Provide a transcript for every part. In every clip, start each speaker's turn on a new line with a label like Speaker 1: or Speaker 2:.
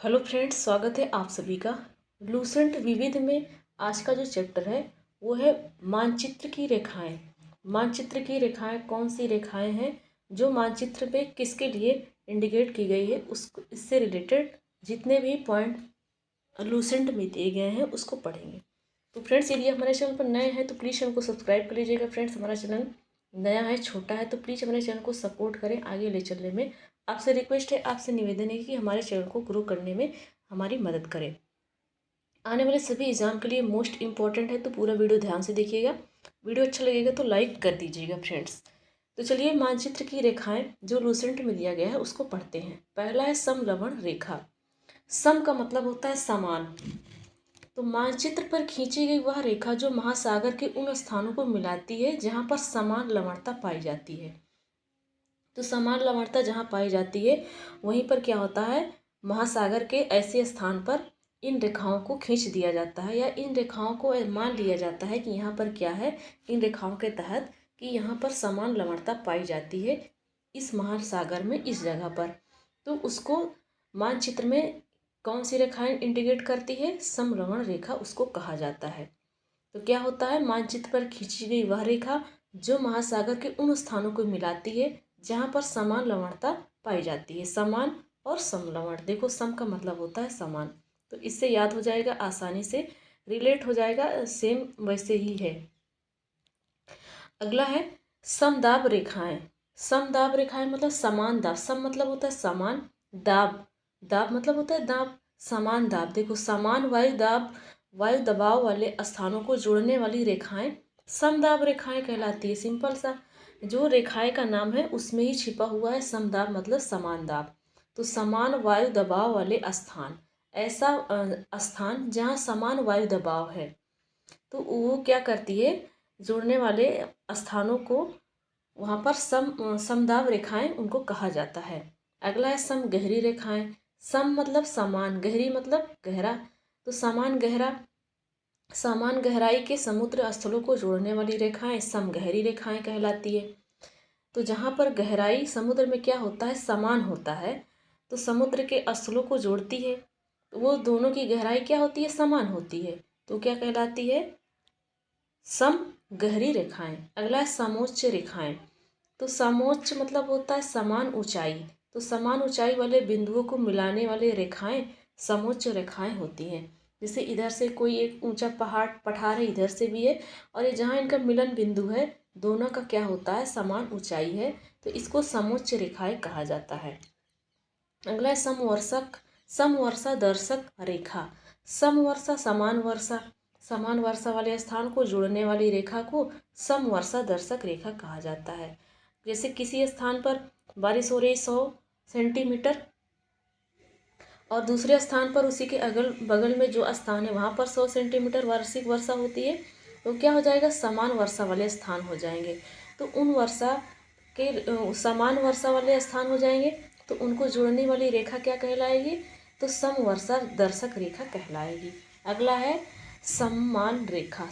Speaker 1: Hello friends, स्वागत है आप सभी का लूसेंट विविध में। आज का जो चैप्टर है वो है मानचित्र की रेखाएं। मानचित्र की रेखाएं कौन सी रेखाएं हैं जो मानचित्र पे किसके लिए इंडिकेट की गई है, उसको इससे रिलेटेड जितने भी पॉइंट लूसेंट में दिए गए हैं उसको पढ़ेंगे। तो फ्रेंड्स, यदि आप हमारे चैनल पर नए हैं तो प्लीज़ चैनल को सब्सक्राइब कर लीजिएगा। फ्रेंड्स, हमारा चैनल नया है, छोटा है, तो प्लीज़ हमारे चैनल को सपोर्ट करें आगे ले चलने में। आपसे रिक्वेस्ट है, आपसे निवेदन है कि हमारे चैनल को ग्रो करने में हमारी मदद करें। आने वाले सभी एग्जाम के लिए मोस्ट इम्पॉर्टेंट है, तो पूरा वीडियो ध्यान से देखिएगा। वीडियो अच्छा लगेगा तो लाइक कर दीजिएगा फ्रेंड्स। तो चलिए, मानचित्र की रेखाएं जो लूसेंट में दिया गया है उसको पढ़ते हैं। पहला है समलवण रेखा। सम का मतलब होता है समान। तो मानचित्र पर खींची गई वह रेखा जो महासागर के उन स्थानों को मिलाती है जहां पर समान लवणता पाई जाती है। तो समान लवणता जहां पाई जाती है वहीं पर क्या होता है, महासागर के ऐसे स्थान पर इन रेखाओं को खींच दिया जाता है, या इन रेखाओं को मान लिया जाता है कि यहाँ पर क्या है, इन रेखाओं के तहत कि यहाँ पर समान लवणता पाई जाती है इस महासागर में, इस जगह पर। तो उसको मानचित्र में कौन सी रेखाएं इंडिकेट करती है, समलवण रेखा उसको कहा जाता है। तो क्या होता है, मानचित्र पर खींची गई वह रेखा जो महासागर के उन स्थानों को मिलाती है जहाँ पर समान लवणता पाई जाती है। समान और समलवण, देखो सम का मतलब होता है समान, तो इससे याद हो जाएगा, आसानी से रिलेट हो जाएगा, सेम वैसे ही है। अगला है समदाब रेखाएं। समदाब रेखाएं मतलब समान दाब। सम मतलब होता है समान, दाब दाब मतलब होता है दाब, समान दाब। देखो, समान वायु दबाव वाले स्थानों को जोड़ने वाली रेखाएं समदाब रेखाएं कहलाती है। सिंपल सा, जो रेखाएं का नाम है उसमें ही छिपा हुआ है समदाब मतलब समान दाब। तो समान वायु दबाव वाले स्थान, ऐसा स्थान जहाँ समान वायु दबाव है, तो वो क्या करती है, जुड़ने वाले स्थानों को वहाँ पर समदाब रेखाएं उनको कहा जाता है। अगला है सम गहरी रेखाएं। सम मतलब समान, गहरी मतलब गहरा। तो समान गहराई के समुद्र स्थलों को जोड़ने वाली रेखाएं सम गहरी रेखाएं कहलाती है। तो जहाँ पर गहराई समुद्र में क्या होता है, समान होता है, तो समुद्र के स्थलों को जोड़ती है, तो वो दोनों की गहराई क्या होती है, समान होती है, तो क्या कहलाती है, सम गहरी रेखाएं। अगला है समोच्च रेखाएं। तो समोच्च मतलब होता है समान ऊंचाई। तो समान ऊंचाई वाले बिंदुओं को मिलाने वाले रेखाएं समोच्च रेखाएं होती हैं। जैसे इधर से कोई एक ऊंचा पठार है, इधर से भी है, और ये जहाँ इनका मिलन बिंदु है दोनों का क्या होता है, समान ऊंचाई है, तो इसको समोच्च रेखाएं कहा जाता है। अगला है समवर्षा दर्शक रेखा। समवर्षा समान वर्षा वाले स्थान को जोड़ने वाली रेखा को समवर्षा दर्शक रेखा कहा जाता है। जैसे किसी स्थान पर बारिश हो रही 100 सेंटीमीटर, और दूसरे स्थान पर उसी के अगल बगल में जो स्थान है वहाँ पर 100 सेंटीमीटर वार्षिक वर्षा होती है, तो क्या हो जाएगा, समान वर्षा वाले स्थान हो जाएंगे। तो उन वर्षा के समान वर्षा वाले स्थान हो जाएंगे, तो उनको जोड़ने वाली रेखा क्या कहलाएगी, तो समवर्षा दर्शक रेखा कहलाएगी। अगला है समान रेखा।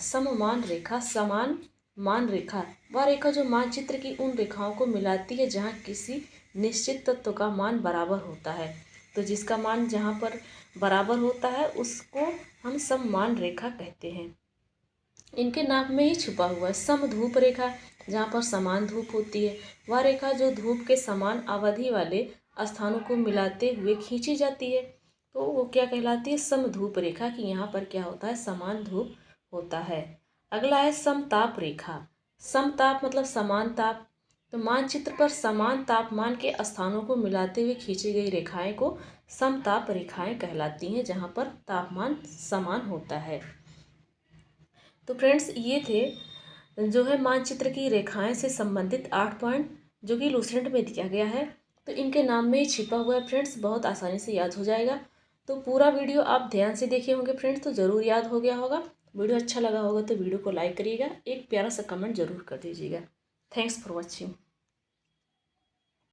Speaker 1: समान मान रेखा वह रेखा जो मानचित्र की उन रेखाओं को मिलाती है जहाँ किसी निश्चित तत्व का मान बराबर होता है। तो जिसका मान जहाँ पर बराबर होता है उसको हम सममान रेखा कहते हैं। इनके नाम में ही छुपा हुआ है समधूप रेखा, जहाँ पर समान धूप होती है। वह रेखा जो धूप के समान अवधि वाले स्थानों को मिलाते हुए खींची जाती है, तो वो क्या कहलाती है, समधूप रेखा, की यहाँ पर क्या होता है, समान धूप होता है। अगला है समताप रेखा। समताप मतलब समान ताप। तो मानचित्र पर समान तापमान के स्थानों को मिलाते हुए खींची गई रेखाएं को समताप रेखाएं कहलाती हैं, जहाँ पर तापमान समान होता है। तो फ्रेंड्स, ये थे जो है मानचित्र की रेखाएं से संबंधित 8 पॉइंट जो कि लूसेंट में दिया गया है। तो इनके नाम में ही छिपा हुआ है फ्रेंड्स, बहुत आसानी से याद हो जाएगा। तो पूरा वीडियो आप ध्यान से देखे होंगे फ्रेंड्स, तो ज़रूर याद हो गया होगा। वीडियो अच्छा लगा होगा तो वीडियो को लाइक करिएगा, एक प्यारा सा कमेंट जरूर कर दीजिएगा। Thanks for watching.